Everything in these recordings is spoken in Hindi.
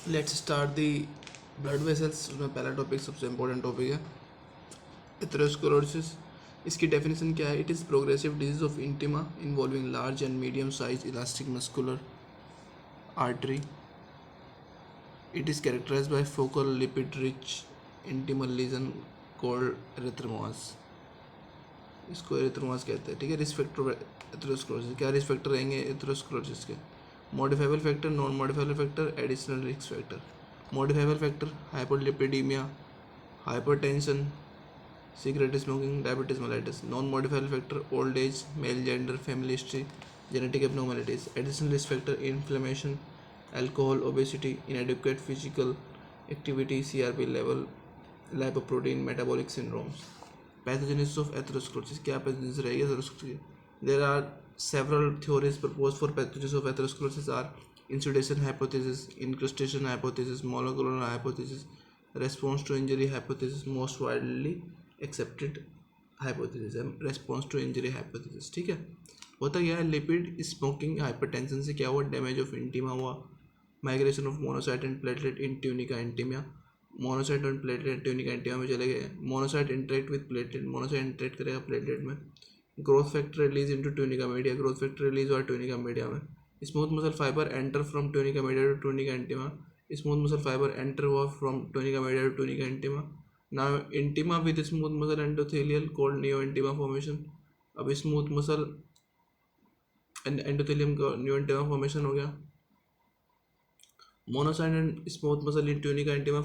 Let's start the blood vessels. उसमें पहला टॉपिक सबसे इम्पोर्टेंट टॉपिक है एथेरोस्क्लेरोसिस। इसकी डेफिनेशन क्या है? It is progressive disease of intima involving large and medium size elastic muscular artery. It is characterised by focal lipid rich intimal lesion called atheromas. इसको एरिथ्रोमास कहते हैं, ठीक है। रिस्क फैक्टर एथेरोस्क्लेरोसिस, क्या रिस्क फैक्टर रहेंगे एथेरोस्क्लेरोसिस के? Modifiable factor, non modifiable factor, additional risk factor. Modifiable factor hyperlipidaemia, hypertension, cigarette smoking, diabetes mellitus. Non modifiable factor old age, male gender, family history, genetic abnormalities. Additional risk factor inflammation, alcohol, obesity, inadequate physical activity, CRP level, lipoprotein, metabolic syndromes. Pathogenesis of atherosclerosis, क्या पैथोजेनेसिस रहेगी atherosclerosis? There are several theories proposed for pathogenesis of atherosclerosis are insulation hypothesis, incrustation hypothesis, molecular hypothesis, response to injury hypothesis, most widely accepted hypothesis है response to injury hypothesis। ठीक है, होता क्या है? लिपिड स्मोकिंग हाइपरटेंशन से क्या हुआ? डैमेज ऑफ इंटीमा हुआ, migration of monocyte and platelet in tunica intima. Monocyte and platelet tunica intima में चले गए, monocyte interact with platelet, monocyte interact करेगा प्लेटलेट में। Growth factor release into tunica media, growth factor release हुआ ट्यूनिका मीडिया में। Smooth muscle fibre enter from tunica media to tunica intima, smooth muscle fibre enter हुआ from tunica media to tunica intima. Now intima with smooth muscle endothelial called neo intima formation. अब स्मूथ मसल एंडोथेलियम का न्यू इंटीमा फॉर्मेशन हो गया। Monocyte and smooth muscle in tunica intima,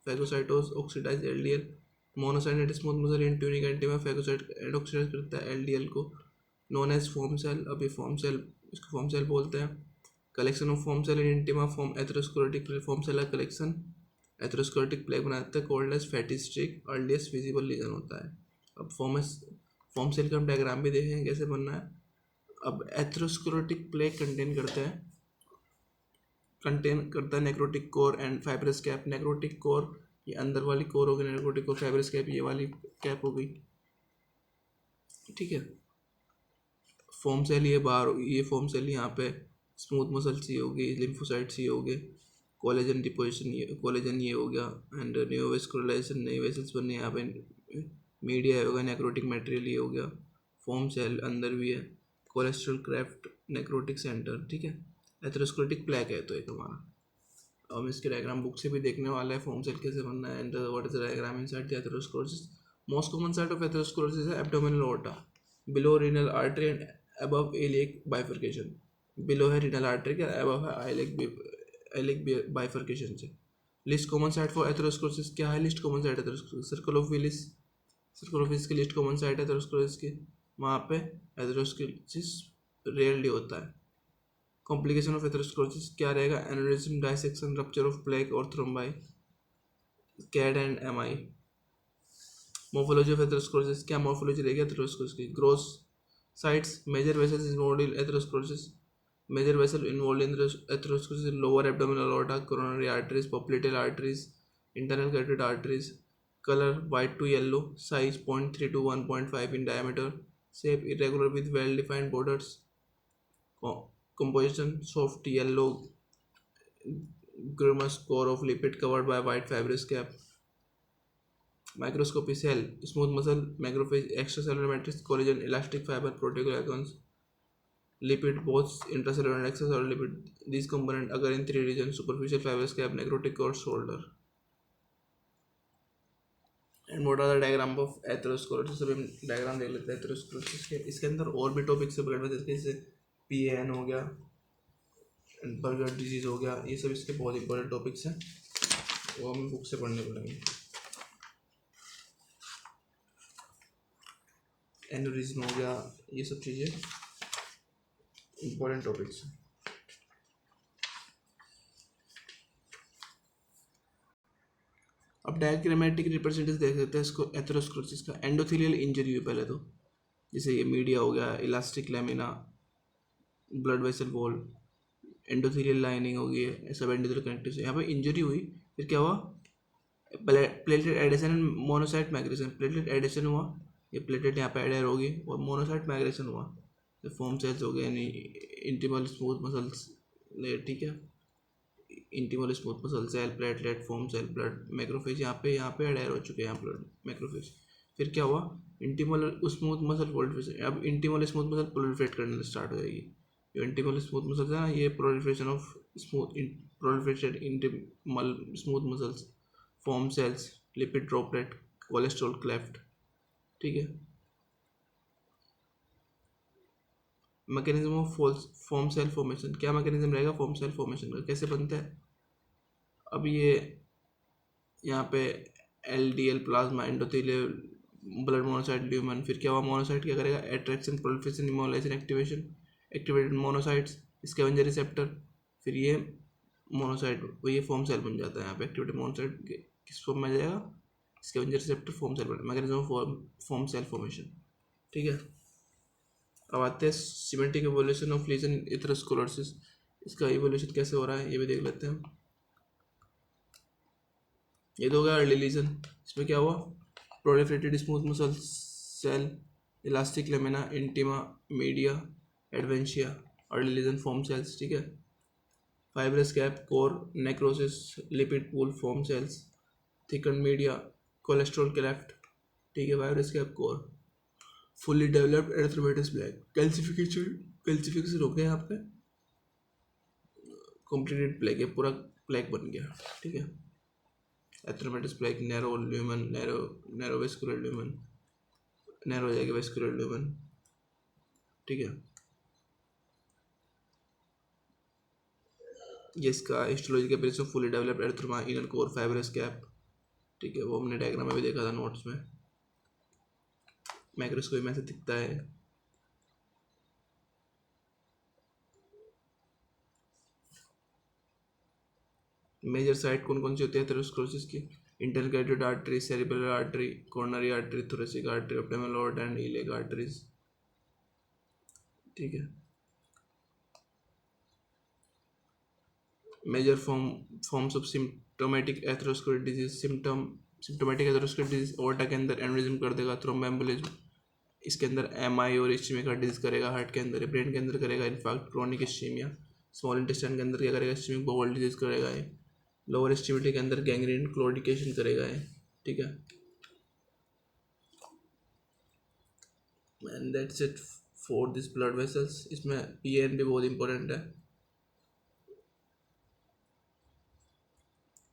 phagocytose oxidise LDL. Monocyte and smooth muscle in tunica intima, phagocyte and oxidise करता है एलडीएल को, नोन एज फॉर्म सेल। अभी फॉर्म सेल, इसको फॉर्म सेल बोलते हैं। Collection of form cell in intima, foam atherosclerotic foam cell का कलेक्शन एथेरोस्क्लेरोटिक प्लेग बनाता है, called as fatty streak, earliest visible lesion होता है। अब फॉर्म सेल का हम डायग्राम भी देखेंगे कैसे बनना है। अब एथेरोस्क्लेरोटिक प्लेग कंटेन करता है necrotic core and fibrous cap. Necrotic core ये अंदर वाली कोर हो गई, नेक्रोटिक कोर, फाइब्रस कैप ये वाली कैप हो गई, ठीक है। फॉर्म सेल ये बाहर, ये फॉर्म सेल यहाँ पे स्मूथ मसल सी होगी, लिम्फोसाइट सी हो गए, कोलेजन डिपोजिशन, ये कोलेजन ये हो गया, एंड न्यूवेस्कुलराइजेशन, नई वेसल्स बनने यहाँ पे, मीडिया होगा, नेक्रोटिक मटेरियल ये हो गया। फॉर्म सेल अंदर भी है, कोलेस्ट्रॉल क्राफ्ट, नेक्रोटिक सेंटर, ठीक है। एथेरोस्क्लेरोटिक प्लेग है तो एक हमारा। हम इसके डायग्राम बुक से भी देखने वाले हैं फॉर्म सेल कैसे बनना है, and what is the diagram inside the atherosclerosis. Most common site of atherosclerosis है abdominal aorta, below renal artery and above iliac bifurcation. Below है रीनल आर्टरी के, अबव है आइलिक बाइफर्केशन से। Least common site for atherosclerosis क्या है? Least common site atherosclerosis, circle of Willis, circle of Willis की लिस्ट कॉमन साइट है एथेरोस्क्लेरोसिस की, वहाँ पे एथेरोस्क्लेरोसिस रेयरली होता है। कॉम्प्लिकेशन ऑफ एथेरोस्क्लेरोसिस क्या रहेगा? Aneurysm, dissection, rupture of plaque और thrombi, CAD and MI. Morphology of atherosclerosis, क्या मोर्फोलॉजी रहेगी एथेरोस्क्लेरोसिस की? Gross sites, major vessels involved in atherosclerosis, major vessel involved in atherosclerosis, lower abdominal aorta, coronary arteries, popliteal arteries, internal carotid arteries। color white to yellow, size 0.3 to 1.5 in diameter, shape irregular with well defined borders, composition soft yellow gramous core of lipid covered by white fibrous cap। Microscopy cell, smooth muscle, macrophage, extracellular matrix, collagen, elastic fiber, proteoglycans, lipid, both intracellular and extracellular lipid. These components occur in three regions: superficial fibrous cap, necrotic core, shoulder। And what are the diagram of atherosclerosis. अभी हम डायग्राम देख लेते हैं एथेरोस्क्लेरोसिस के। इसके अंदर और भी टॉपिक्स से पकड़ में, जैसे PAN हो गया, बर्गर डिजीज हो गया, ये सब इसके बहुत इंपॉर्टेंट टॉपिक्स हैं, वो हमें बुक से पढ़ने पड़ेंगे। एनोरिज्म हो गया, ये सब चीज़ें इंपॉर्टेंट टॉपिक्स हैं। अब डायग्रामेटिक रिप्रेजेंटेशन देख सकते हैं इसको एथेरोस्क्लेरोसिस का। एंडोथेलियल इंजरी हुई पहले तो, जैसे ये मीडिया हो गया, elastic lamina, blood vessel wall, endothelial lining हो गई है, सब एंडोथेलियल कनेक्टिव से यहाँ पे इंजरी हुई। फिर क्या हुआ? Platelet adhesion and monocyte migration. Platelet adhesion हुआ, ये प्लेटलेट यहाँ पे एडर होगी, और मोनोसाइट माइग्रेशन हुआ, तो फॉर्म सेल्स हो गए, यानी इंटीमल स्मूथ मसल्स, ठीक है। Intimal smooth muscle cell, platelet, foam cell, blood macrophage यहाँ पे एड हो चुके हैं यहाँ ब्लड मैक्रोफेज। फिर क्या हुआ, इंटीमल स्मूथ मसल प्रोलिफरेशन, अब इंटीमल स्मूथ मसल प्रोलिफरेट करने स्टार्ट हो जाएगी। जो इंटीमल स्मूथ मसल है ना, ये proliferation of proliferated intimal smooth muscles, foam cells, lipid droplet, cholesterol cleft, ठीक है। Mechanism of form cell formation, क्या मैकेनिज्म रहेगा फॉर्म सेल फॉर्मेशन का, कैसे बनता है। अब ये यहाँ पे LDL plasma endothelial blood monocyte lumen, फिर क्या हुआ, मोनोसाइट क्या करेगा, attraction proliferation embolisation activation, activated monocytes, scavenger receptor, फिर ये मोनोसाइट ये फॉर्म सेल बन जाता है। यहाँ पे एक्टिवेटेड मोनोसाइट किस फॉर्म में आ जाएगा, scavenger receptor form cell, mechanism of form cell formation, ठीक है। अब आते हैं symmetric evolution of lesion atherosclerosis, इसका एवोल्यूशन कैसे हो रहा है ये भी देख लेते हैं। ये तो हो गया अर्ली लीजन, इसमें क्या हुआ, proliferated smooth muscle cell, elastic lamina, intima, media, adventitia, early lesion foam cells, ठीक है। Fibrous cap, core, necrosis, lipid pool, foam cells, thicken media, cholesterol cleft, ठीक है। Fibrous cap, core, fully developed atheromatous plaque, calcification हो गया यहाँ पे, कॉम्प्लीटेड प्लेग है, पूरा प्लेग बन गया, ठीक है। Atheromatous plaque, narrow lumen, narrow vascular lumen, narrow हो जाएगा वेस्कुलर ल्यूमन, ठीक है। ये इसका हिस्टोलॉजी का base of fully developed atheroma, inner core, fibrous cap, ठीक है। वो हमने डायग्राम में भी देखा था नोट्स में, माइक्रोस्कोप में ऐसे दिखता है। मेजर साइट कौन कौन सी होती है एथेरोस्क्लेरोसिस की, internal carotid artery, cerebral artery, coronary artery, thoracic artery, abdominal art and iliac arteries, ठीक है। Major forms of symptomatic atherosclerotic disease, symptomatic atherosclerotic disease aorta के अंदर एनेरिज्म कर देगा, थ्रोम्बोएम्बोलिज्म, इसके अंदर MI और इस्चेमिक हार्ट डिजीज करेगा, हार्ट के अंदर, ब्रेन के अंदर करेगा infarct, chronic ischaemia, small intestine के अंदर क्या करेगा, इस्चेमिक बाउल डिजीज करेगा है, लोअर एक्सट्रीमिटी के अंदर गैंग्रीन क्लोडिकेशन करेगा है, ठीक है। And that's it for this blood vessels, इसमें PN भी बहुत इंपॉर्टेंट है,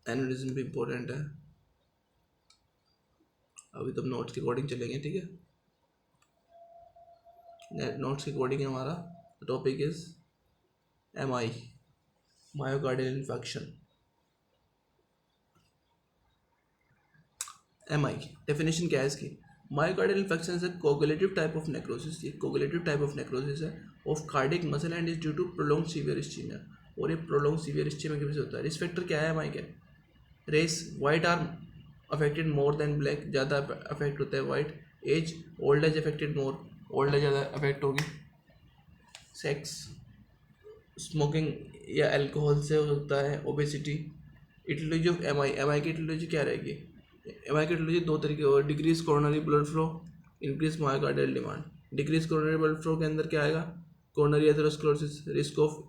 एनेरिज्म भी इंपॉर्टेंट है। अभी तो नोट्स के अकॉर्डिंग चलेंगे, ठीक है। नोट्स के अकॉर्डिंग हमारा topic is MI, myocardial infection. MI definition क्या है इसकी, myocardial infection is a coagulative type of necrosis, ये कोगुलेटिव टाइप ऑफ नेक्रोसिस है of cardiac muscle and is due to prolong severe ischaemia, और ये प्रोलॉन्ग सीवियर इस्चेमिया की वजह से होता है। रिस्क फैक्टर क्या है MI का, race, white are affected more than black, ज़्यादा अफेक्ट होता है white, age, old age affected more, old age ज़्यादा अफेक्ट होगी, सेक्स, स्मोकिंग या अल्कोहल से हो सकता है, ओबेसिटी। इटियोलॉजी ऑफ MI की इटियोलॉजी क्या रहेगी, MI की इटियोलॉजी दो तरीके और, decrease coronary blood flow, increase myocardial demand. Decrease coronary blood flow के अंदर क्या आएगा, coronary atherosclerosis, risk of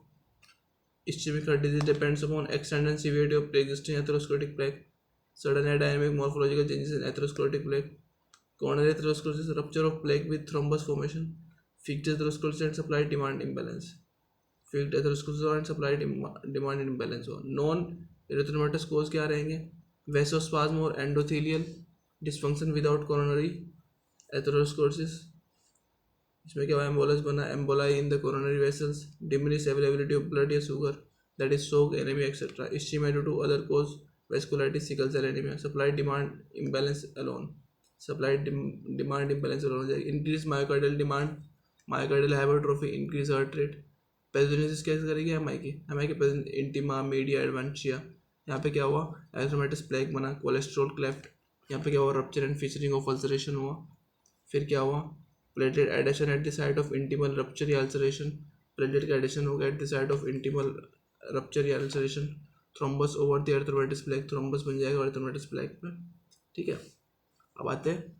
ischaemic heart disease depends upon extend and severity of pre-existing atherosclerotic plague, sudden aerodynamic morphological changes in atherosclerotic plaque, coronary atherosclerosis, rupture of plaque with thrombus formation, fixed atherosclerosis and supply demand imbalance, fixed atherosclerosis and supply demand imbalance हो। नॉन erythematous cause क्या रहेंगे, vasospasm और endothelial dysfunction without coronary atherosclerosis, इसमें क्या हुआ, एम्बोलस बना, emboli in the coronary vessels, diminish availability of blood या sugar, that is shock, anaemia etcetera, ischaemia due to other cause, vasculitis, sickle cell anemia, supply demand imbalance alone, supply demand imbalance alone हो जाएगी, increase myocardial demand, myocardial hypertrophy, increase heart rate। Pathogenesis कैसे करेगी MI की इंटीमा, मीडिया, एडवेंशिया, यहाँ पे क्या हुआ, एरिथ्रोमेटस प्लेग बना, कोलेस्ट्रॉल क्लेफ्ट, यहाँ पे क्या हुआ, rupture and fissuring of ulceration हुआ, फिर क्या हुआ, platelet adhesion at the site of intimal rupture या अल्सरेशन, प्लेटेड का एडिशन हो गया at the site of intimal rupture या ulceration, thrombus over the atheromatous plaque, thrombus बन जाएगा एरिथ्रोमेटस प्लेग पर, ठीक है। अब आते हैं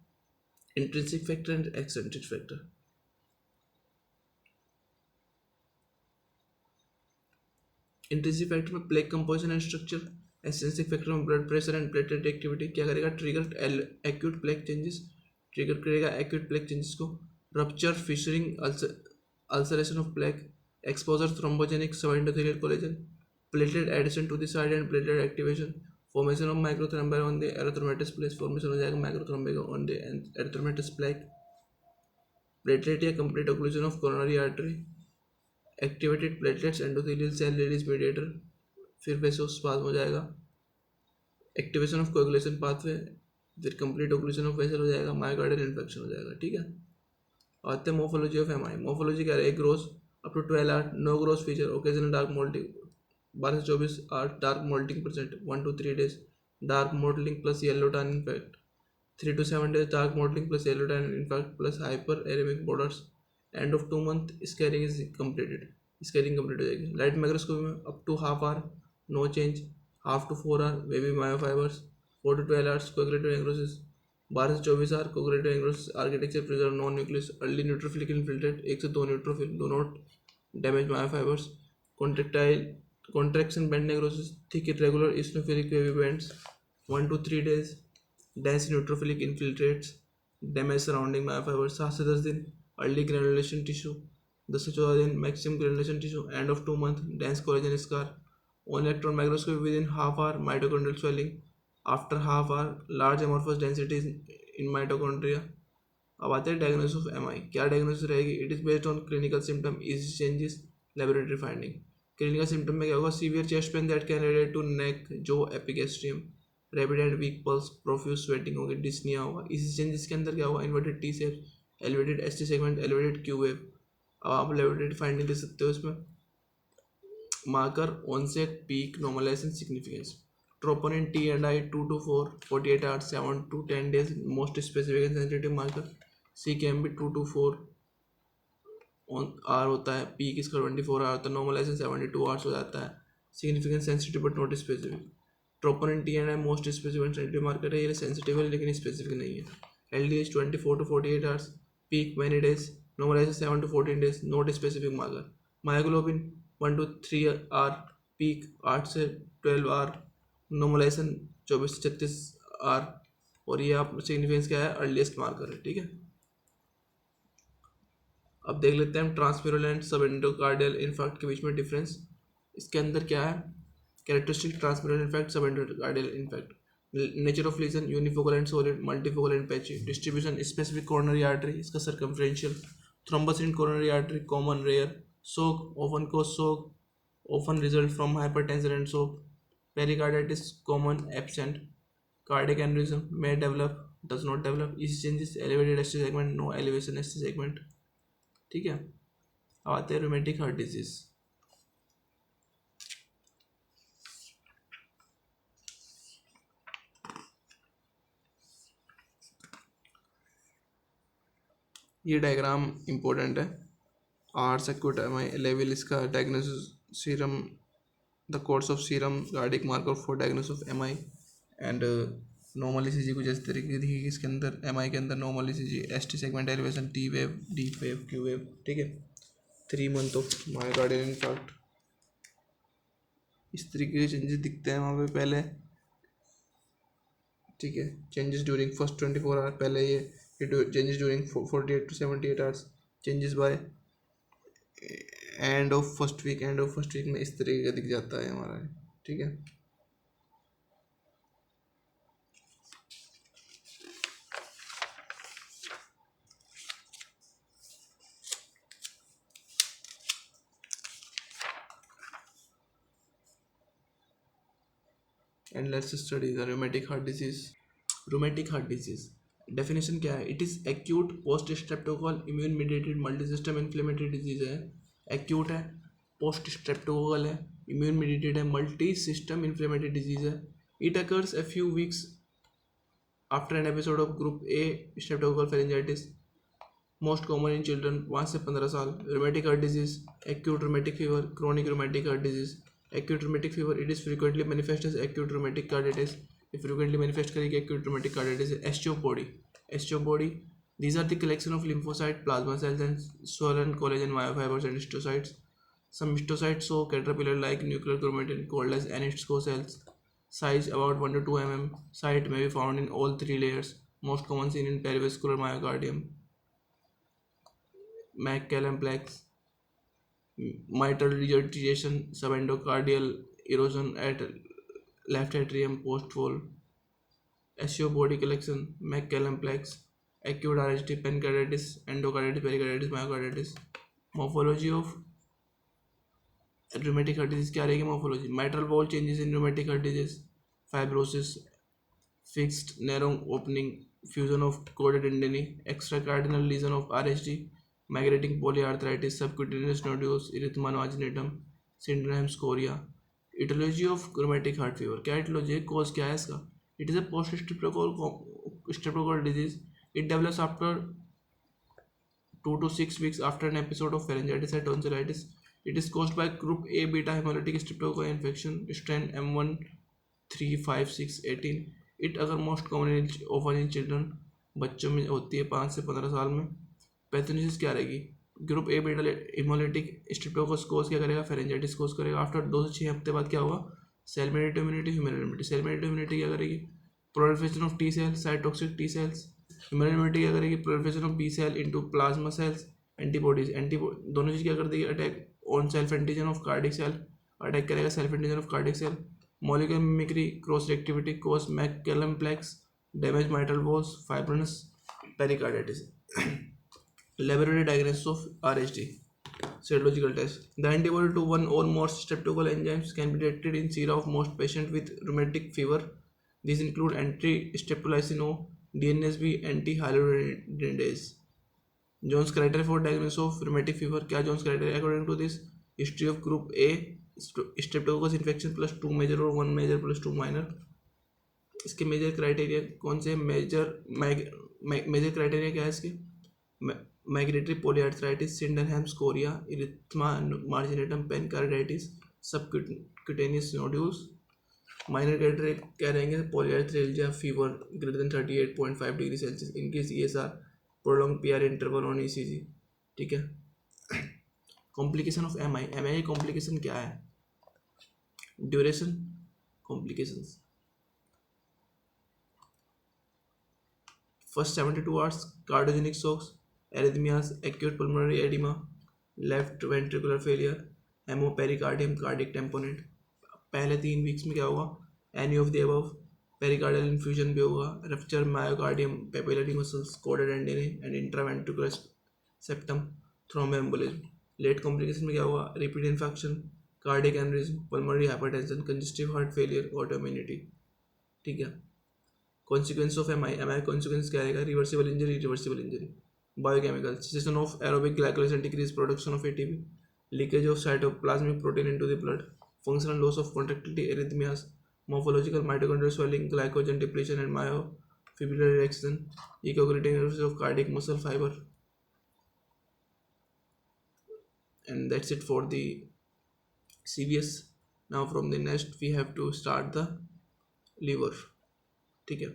intrinsic factor and extrinsic factor. Intrinsic factor में plaque composition and structure, extrinsic factor में blood pressure and platelet activity. क्या करेगा? Trigger acute plaque changes, trigger करेगा एक्यूट प्लेक चेंजेस को। Rupture, fissuring, ulceration of plaque, exposure, thrombogenic subendothelial collagen, platelet adhesion to the site and platelet activation, formation of microthrombi on the atheromatous plaque, formation हो जाएगा microthrombi on the atheromatous plaque, platelet या complete occlusion of coronary artery, activated platelets endothelial cell release mediator, फिर वेसोस्पाज्म हो जाएगा, एक्टिवेशन ऑफ कोएगुलेशन पाथवे, फिर कंप्लीट ओक्लूजन ऑफ वेसल हो जाएगा, मायोकार्डियल इन्फेक्शन हो जाएगा। ठीक है, आते हैं मोफोलॉजी ऑफ एमआई। मोफोलॉजी क्या है? Gross up to 12 hour, no gross feature, occasional dark mottling, 12 से 24 hour dark mottling percent, 1 to 3 days dark mottling plus yellow tan effect, 3 to 7 days dark mottling plus yellow tan effect plus hyperaemic borders, end of 2 month scarring is completed, scarring complete हो जाएगी। लाइट माइक्रोस्कोपी में up to half hour, no change, half to 4 hour baby myofibres, 4 to 12 hours coagulative necrosis, 12 से 24 hour coagulative necrosis, architecture preserve non nucleus, early neutrophilic infiltrate, 1 से 2 neutrophil, do not damage myofibres, contractile contraction band necrosis, thick irregular eosinophilic wavy bands, 1 to 3 days, dense neutrophilic infiltrates, damage surrounding myofibres, 7 से 10 दिन, अर्ली ग्रेनुलेशन टिश्यू, 10 से 14 दिन, maximum granulation tissue, end of 2 month, dense collagen scar, on electron microscopy within half hour, mitochondrial swelling, after half hour large amorphous densities in mitochondria. अब आते हैं डायग्नोसिस ऑफ एमआई। क्या डायग्नोसिस रहेगी? It is based on clinical symptom, ECG changes, laboratory finding. Clinical symptom में क्या होगा? Severe chest pain that can relate to neck, jaw, epigastrium, rapid and weak pulse, profuse sweating होगी, डिस्निया होगा। इसी चेंजेस के अंदर क्या होगा? Inverted T shape, elevated ST segment, elevated Q wave. अब आप लेबोरेटरी फाइंडिंग दे सकते हो इसमें। Marker, onset, peak, normalisation, significance. Troponin T and I 2 to 4, 48 hours, 7 to 10 days, most specific and sensitive marker। C can be 2 to 4 on R होता है, पीक इसका 24 आवर होता है, नॉर्मलाइजेशन 72 hours हो जाता है, significance sensitive but not specific. Troponin T and I most specific and sensitive marker है, ये सेंसिटिव है लेकिन स्पेसिफिक नहीं है। LDH 24 to 48 hours, peak many days, normalisation 7 to 14 days, not specific marker. Myoglobin 1 to 3 hour, peak 8 से 12 hour, नॉर्मलाइजेशन 24 से 36 आर, और ये आप सिग्निफिकेंस क्या है? अर्लीस्ट मार्कर है। ठीक है, अब देख लेते हैं हम transmural and subendocardial infarct के बीच में डिफरेंस। इसके अंदर क्या है? Characteristic transmural infarct, subendocardial infarct. Nature of lesion, unifocal and solid, multifocal and patchy. Distribution, specific coronary artery, इसका circumferential. Thrombus in coronary artery, common, rare. Shock, often cause shock, often result from hypertension and shock. Pericarditis, common, absent. Cardiac aneurysm may develop, does not develop. EC changes, elevated ST segment, no elevation ST segment। ठीक है, अब आते हैं रूमेटिक हार्ट डिजीज। ये डायग्राम इंपॉर्टेंट है। आर एक्यूट एमआई लेवल, इसका diagnosis, serum, the course of serum, cardiac marker for diagnosis of MI and normal ECG कुछ इस तरीके की दिखेगी इसके अंदर। MI के अंदर normal ECG, ST segment elevation, T wave, D wave, Q wave. ठीक है, 3 month ऑफ मायोकार्डियल इन्फार्क्ट, इस तरीके के चेंजेस दिखते हैं वहाँ पे पहले। ठीक है, चेंजेस ड्यूरिंग फर्स्ट 24 आवर, पहले ये changes during 48 to 78 hours, changes by end of first week, end of first week में इस तरीके का दिख जाता है हमारा। ठीक है, and let's study the rheumatic heart disease. Rheumatic heart disease definition क्या है? It is acute post streptococcal immune mediated multi system inflammatory disease है। एक्यूट है, पोस्ट स्ट्रेप्टोकॉल है, इम्यून मीडिएटेड है, मल्टी सिस्टम इन्फ्लेमेटरी डिजीज है। It occurs a few weeks after an episode of group A streptococcal pharyngitis, most common in children 5 से 15 साल। Rheumatic heart disease, acute rheumatic fever, chronic rheumatic heart disease. Acute rheumatic fever, it is frequently manifest as acute rheumatic carditis, ये फ्रीक्वेंटली मैनिफेस्ट करेगी एक्यूट रूमेटिक कार्डिटिस। एस्टियोपॉडी, these are the collection of lymphocyte, plasma cells and swollen collagen myofibers and histiocytes। Some mastocytes show caterpillar-like nuclear chromatin called as Anitzko cells. Size about 1 to 2 mm. Site may be found in all three layers. Most common seen in perivascular myocardium. McCallum plaques. Mitral regurgitation, subendocardial erosion at left atrium post-fall. SEO body collection, McCallum plaques, acute RHD, pancreatitis, endocarditis, pericarditis, myocarditis. Morphology of rheumatic heart disease क्या रहेगी morphology? Mitral wall changes in rheumatic heart disease, fibrosis, fixed narrow opening, fusion of chordae tendineae, extracardinal lesion of RHD, migrating polyarthritis, subcutaneous nodules, erythema nodulorum, syndrome scoria. Etiology of rheumatic heart fever. क्या etiology है? Cause क्या है इसका? It is a post-streptococcal disease. It develops after 2 to 6 weeks after an episode of pharyngitis or tonsillitis. It is caused by group A beta hemolytic streptococcal infection, strain M135618. It अगर most common often in children, बच्चों में होती है 5 से 15 साल में. पैथोजेनेसिस क्या रहेगी? Group A beta haemolytic streptococcus cause क्या करेगा? फेरेंजाइटिस कोज करेगा. आफ्टर 2 से 6 हफ्ते बाद क्या होगा? Cell mediated immunity, humoral immunity. Cell mediated immunity क्या करेगी? Proliferation of T cell, cytotoxic T cells. Humoral immunity क्या करेगी? Proliferation of B cell into plasma cells, antibodies. दोनों चीज क्या कर देगी? Attack on self antigen of cardiac cell, attack करेगा self antigen of cardiac cell. Molecular mimicry, cross reactivity, cause MacCallum plaques, damage mitral valves, fibrinous, pericarditis. Laboratory diagnosis of RHD. Serological test. The antibody to one or more streptococcal enzymes can be detected in sera of most patients with rheumatic fever. These include anti-streptolysin O, DNSB, anti-hyaluronidase. Jones criteria for diagnosis of rheumatic fever. क्या Jones criteria? According to this, history of group A streptococcus infection plus 2 major or 1 major plus 2 minor. इसके मेजर क्राइटेरिया कौन से? मेजर क्राइटेरिया क्या है इसके? Migratory polyarthritis, Sydenham chorea, erythema marginatum, pancarditis, subcutaneous nodules. Minor criteria क्या रहेंगे? Polyarthralgia, fever greater than 38.5 degree Celsius, increase ESR, prolong PR interval on ECG. ठीक है. कॉम्प्लिकेशन ऑफ MI कॉम्प्लिकेशन क्या है? Duration, complications. First 72 hours, cardiogenic shocks, arrhythmias, acute pulmonary edema, left ventricular failure, hemopericardium, cardiac tamponade. पहले 3 वीक्स में क्या होगा? Any of the above. Pericardial infusion भी होगा. रप्चर मायोकार्डियम, पेपिलरी मसल्स, कोडा tendineae and interventricular septum, thromboembolism. Late complication में क्या होगा? Repeat infection, cardiac aneurysm, pulmonary hypertension, congestive heart failure, autoimmunity. ठीक है. कॉन्सिक्वेंस ऑफ MI कॉन्सिक्वेंस क्या रहेगा? Reversible injury. Biochemical, cessation of aerobic glycolysis, decrease production of ATP, leakage of cytoplasmic protein into the blood, functional loss of contractility, arrhythmias, morphological mitochondrial swelling, glycogen depletion and myofibrillary reaction, ecogenic neurosis of cardiac muscle fiber. And that's it for the CVS. Now from the next we have to start the liver. ठीक है.